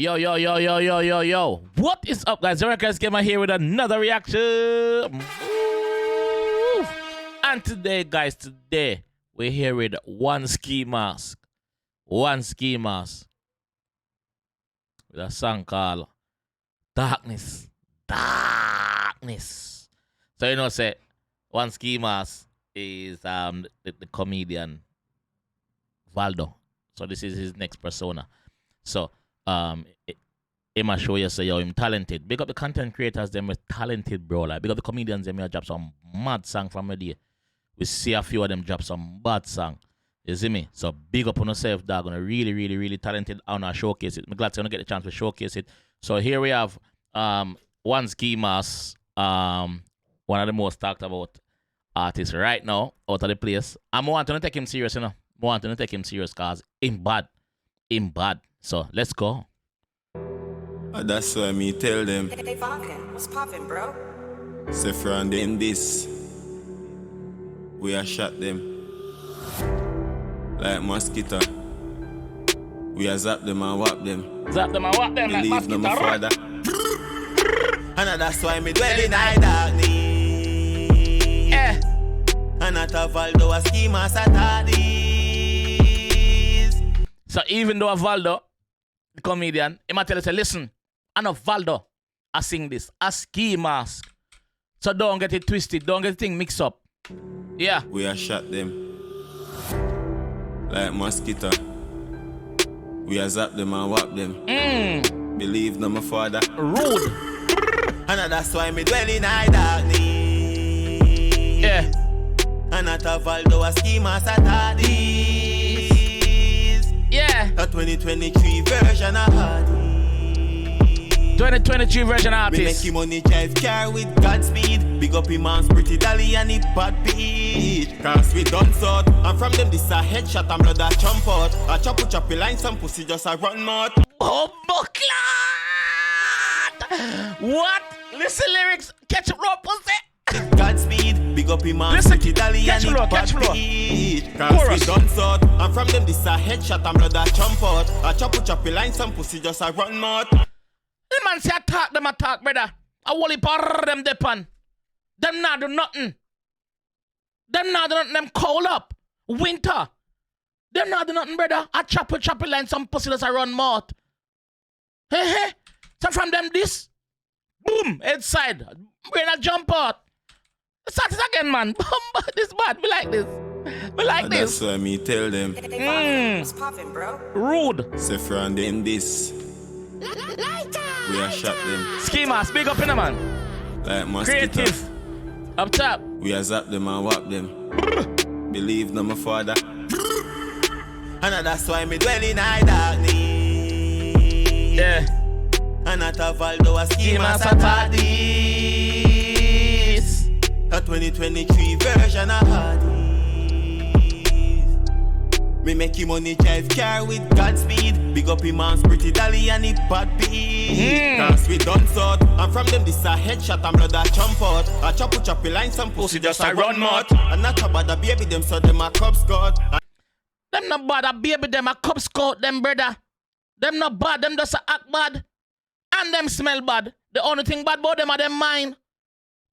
Yo, yo, yo, yo, yo, yo, yo. What is up, guys? JAMAICA'S Gamer here with another reaction. Ooh. And today, guys, we're here with 1Skimask. 1Skimask. With a song called Dawkniss. Dawkniss. So, you know, say, 1Skimask is the comedian Valdo. So, this is his next persona. So, he must show you say yo him talented. Big up the content creators, them with talented, bro. Like big up the comedians, them drop some mad song from a day. We see a few of them drop some bad song. You see me? So big up on yourself, dog. Gonna really talented. I wanna showcase it. I'm glad to get the chance to showcase it. So here we have 1Skimask, one of the most talked about artists right now out of the place. I'm wanting to take him serious, you know. I'm wanting to take him serious cause him bad. Him bad. So let's go. That's why me tell them. Hey, Vulcan, what's poppin', bro? Say from them this, we are shot them like mosquito. We are zap them and whap them. Zap them and whap them like mosquito. My father. And that's why me dwell in high darkness. Eh. And at a Valdo a Skimask at this. So even though a Valdo, the comedian, he might tell us, listen, I know Valdo, I sing this, a Skimask. So don't get it twisted, don't get the thing mixed up. Yeah. We are shot them like mosquito. We are zap them and whap them. Believe no my father. Rude. And that's why me dwell in high darkness. Yeah. And at a Valdo a Skimask at this. Yeah. A 2023 version of Hardy. 2023 version We artist. make him money drive car with Godspeed. Big up him man's pretty dolly and he bad beat. Cause we done sort. And from them this a headshot and blood a jump out. A choppy line some pussy just a run mouth. Oh, Buckland! What? Listen lyrics. Catch up raw pussy. Godspeed. Big up him man's Listen, pretty dolly and he bad beat. Cause we done sort. And from them this a headshot and blood a jump out. A choppy line some pussy just a run mouth. The man say attack them attack, brother. I will par them depan. Them not do nothing. Them not do nothing. Them cold up. Winter. Them not do nothing, brother. I choppy line some pussy that's a run mouth. Hey. So from them this. Boom. Head side. Brain a jump out. Start it again, man. This bad. Be like this. Be like this. That's why me tell them. Hey, Vulcan, what's poppin', bro? Rude. Say from them this. We are shot them Skimask, big up in the man. like mosquito. Creative. Up top. We are zap them and whap them. Believe no my father. And that's why me dwell in high darkness. Yeah. And at a Valdo a Skimask at this. A 2023 version of Hardy. Me make him money drive car with Godspeed. Big up him man's pretty dolly and he bad beat. Cause we done sort. And from them this a headshot and blood a jump out. A choppy line some pussy just a run mouth. And not about the baby them so them a Cub Scout. Them not bad, a baby them a Cub Scout, them brother. Them not bad, them just a act bad. And them smell bad. The only thing bad about them are them mind.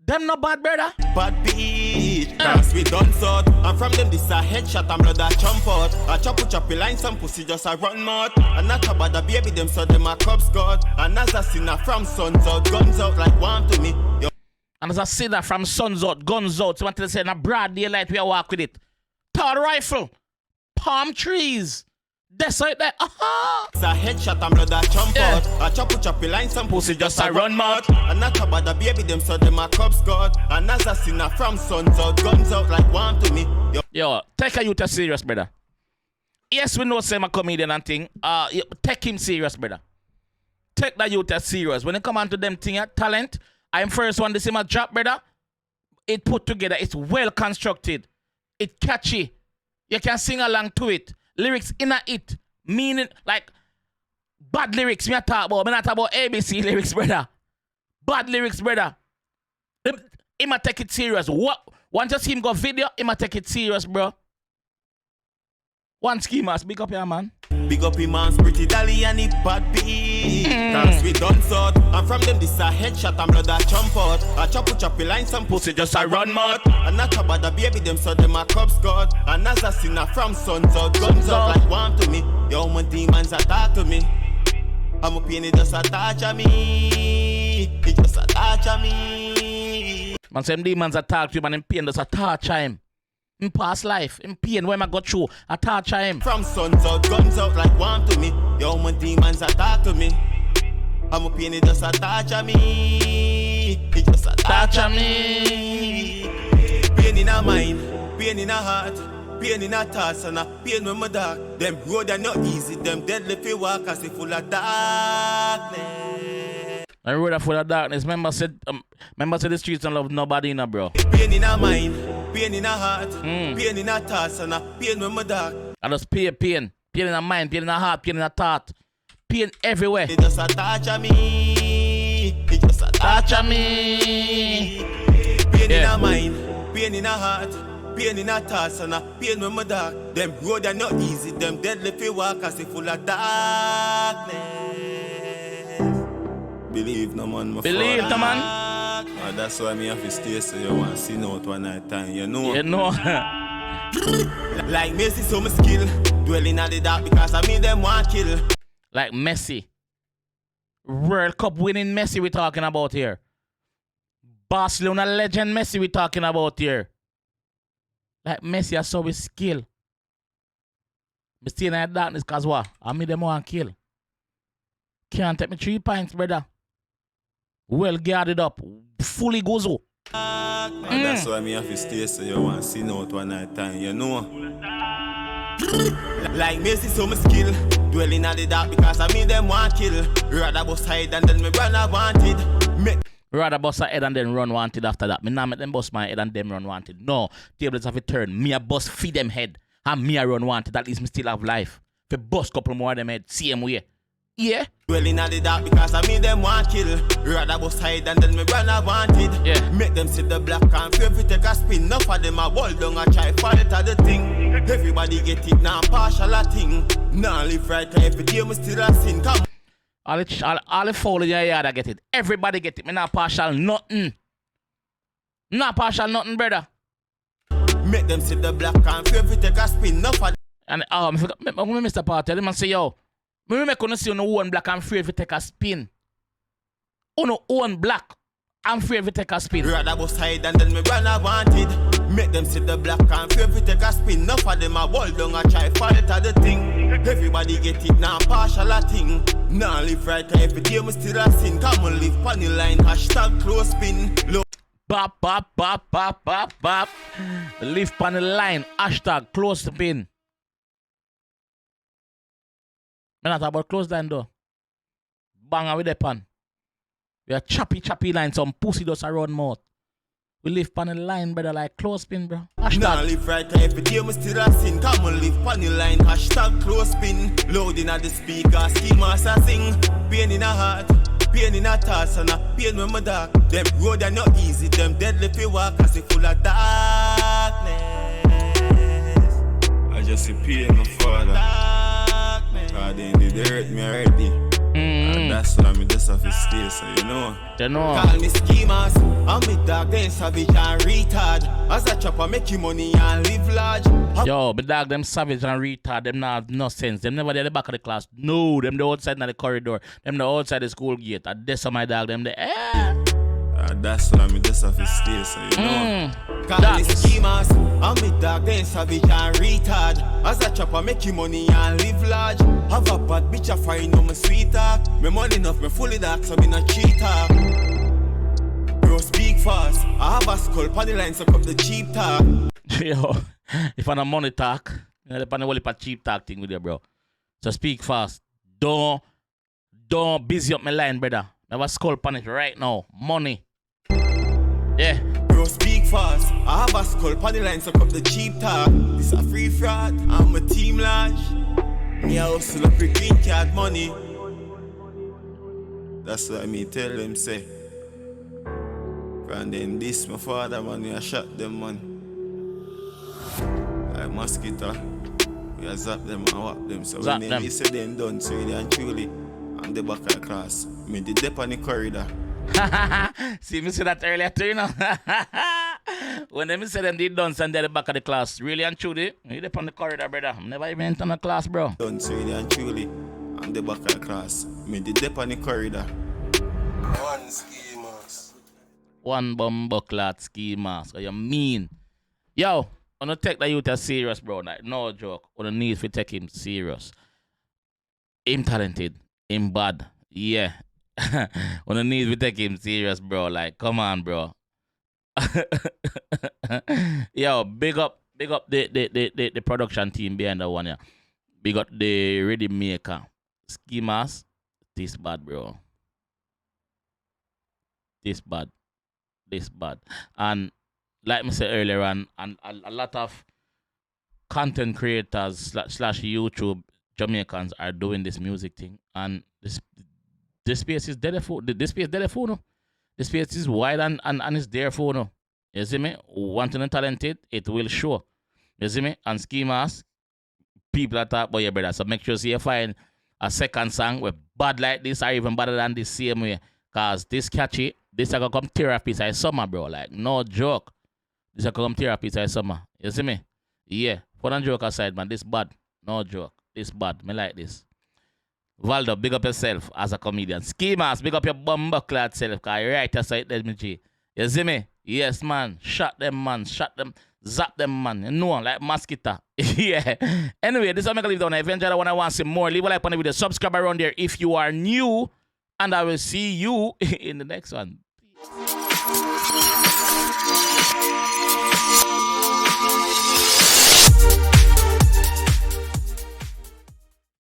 Them not bad, brother. Bad beat. Cause we done sort. And from them this a headshot and blood a jump out. A choppy line some pussy just a run mouth. And not about the baby them so them a Cub Scout. And as I see that from suns out, guns out like one to me. Yo. And as I see that from suns out, guns out, so until they say in a broad daylight we walk with it. Third rifle, palm trees. That's right there. Aha! It's a headshot and blood a jump out. A choppy line some pussy just a run mouth. And not about the baby them so them a Cub Scout. And as I see that from suns out, guns out like one to me. Yo, take a youth serious, brother. Yes, we know say I'm a comedian and thing. Take him serious, brother. Take that youth serious. When it come on to them thing, talent, I'm first one to see my drop, brother. It put together. It's well constructed. It catchy. You can sing along to it. Lyrics in it. Meaning, like, bad lyrics me I talk about. Me not talk about ABC lyrics, brother. Bad lyrics, brother. He might take it serious. Once you see him go video, he might take it serious, bro. 1Skimask, big up here, man. Big up him man's pretty dolly and he bad beat. Cause we done sort. And from them this a headshot and blood a jump out. A choppy line, some pussy just a run mouth. And not about the baby, them so them a cubs god. And as a sinner from sons out, guns out like one to me. Yo, my demons attack to me. I'm a pain, it just attach on me. It just attach on me. Man, some demons attack you, man, in pain just attach him. In past life, in pain, when I got through, attach him. From sons out, guns out like one to me. Yo, my demons attack to me. I'm a pain, it just attach on me. It just attach on me. Pain in a mind, pain in a heart, pain in a thoughts and a pain when my dark. Them road are not easy, them deadly fi walk as if full of darkness. I road are full of darkness. Remember said the streets don't love nobody now, bro. Pain in a mind, pain in a heart, pain in a thoughts and a pain when my dark. I just pain. Pain in a mind, pain in a heart, pain in a thought. Pain everywhere. It just attach on me. It just attach on me. Pain in a mind, pain in a heart, pain in a thoughts and a pain when my dark. Them road are not easy, them deadly fi walk as if full of darkness. Believe no man, my Believe no man. That's why me have to stay so you want to see out one night time, you know. You know. Like Messi, so my skill. Dwelling at the dark because I mean them want kill. Like Messi. World Cup winning Messi we talking about here. Barcelona legend Messi we talking about here. Like Messi, I saw his skill. Me stay in that darkness cause what? I mean them want kill. Can't take me 3 pints, brother. Well guarded up. Fully gozo. That's why me have to stay so you want to see out one night time, you know. Like Messi, so my skill. Dwelling at the dark because I mean them want kill. Rather bust head and then me run I wanted. Rather bust her head and then run wanted after that. Me not make them bust my head and them run wanted. No. Tables have a turn. Me a bust feed them head. And me a run wanted. At least me still have life. If I bust couple more of them head, same way. Yeah. Dwelling at the dark because I mean them want kill. Rather bust hide and then me run I wanted. Yeah. Make them see the black and favorite take a spin. Enough of them a wall down a try falter the thing. Everybody get it now partial a thing. Now live right every day me still a sin. Come. All the foul in your yard I get it. Everybody get it. Me not partial nothing. Not partial nothing, brother. Make them see the black and favorite take a spin. Enough of And when Mr. Party, the man say, yo, me make you see on one black and afraid to take a spin. On one black, I'm afraid to take a spin. Rather bust hide and then me run I wanted. Make them see the black and favorite take a spin. Enough of them a wall down a try falter the thing. Everybody get it now partial a thing. Now live right every day me still a sin. Come on live on the line hashtag close spin. Bop, bop, bop, bop, bop, bop. Live on the line, hashtag close spin. Me not talk about close down though. Bang with the pan. We are choppy line, some pussy does around mouth. We live on the line, brother, like close spin, bro. Hashtag. Now live right every day, me still a sin. Come on, live on the line, hashtag close spin. Loading at the speaker, 𝐑𝐄𝐀𝐂𝐓𝐈𝐎𝐍 sing. Pain in a heart, pain in a thoughts, and a pain when my dark. Them road are not easy, them deadly fi walk, as if full of darkness. I just see pain, my father. God, they hurt me already. And that's why I'm just have to stay, so you know. You know. Call me 𝐑𝐄𝐀𝐂𝐓𝐈𝐎𝐍. I'm with dog, then savage and retard. As a chopper, make you money and live large. Yo, but dog, them savage and retard, them not have no sense. Them never there at the back of the class. No, them the outside in the corridor. Them the outside the school gate. That's my dog, them the that's why I'm just have to stay, so you know. Call me 𝐑𝐄𝐀𝐂𝐓𝐿. I'm with dog, then savage and retard. As a chopper, make you money and live large. Have a bad bitch, I find on my sweet talk. Me money enough, me fully dark, so me not cheat talk. Bro, speak fast. I have a skull, pan the line, suck up the cheap talk. Yo, if I'm a money talk, you know, the whole cheap talk thing with you, bro. So speak fast. Don't busy up my line, brother. I have a skull pan it right now. Money. Yeah. Bro, speak fast. I have a skull, pan the line, suck up the cheap talk. This a free fraud, I'm a team large. Me a hustle up with green card money. That's what me tell them say. And then this my father man, we a shot them man. Like mosquito, we a zap them and whap them. So Zap when them. they say them done, so really and truly, I'm the back of the class. Me the dip on the corridor. See, me say that earlier too, you know. When them say them did dance and they're the back of the class, really and truly, you dip on the corridor, brother. I'm never even entered the class, bro. Dance really and truly. I'm the back of the class. Me the dip on the corridor. 1Skimask. One bumbleclad 𝐑𝐂𝐓𝐈𝐎𝐍. What you mean? Yo, I don't take that youth as serious, bro. Like, no joke. I don't need to take him serious. Him talented. Him bad. Yeah. I don't need to take him serious, bro. Like, come on, bro. Yo, big up the production team behind that one, yeah. Big up the ready maker. 𝐑𝐂𝐓𝐈𝐎𝐍. This bad, bro. This bad. And like I said earlier on, and a lot of content creators slash YouTube Jamaicans are doing this music thing, and this space is dead for this space dead for no. This space is wide and it's there for no. You see me? Wanting and talented, it will show. You see me? And 𝐑𝐂𝐓𝐈𝐎𝐍, people are talk about your brother. So make sure you find a second song with bad like this or even better than this same way. Cause this catchy, this is gonna come therapy side summer, bro. Like, no joke. This is gonna come therapy side summer. You see me? Yeah. Put on joke aside, man. This bad. No joke. This bad. Me like this. Valdo, big up yourself as a comedian. 𝐑𝐂𝐓𝐈𝐎𝐍, big up your bumbucklad self. Cause you right aside, let me G. You see me? Yes, man. Shot them, man. Shot them. Zap them, man. You know, like mosquito. Yeah. Anyway, this is how I'm going to leave down. If you enjoyed that one, I want to see more, leave a like on the video. Subscribe around there if you are new. And I will see you in the next one.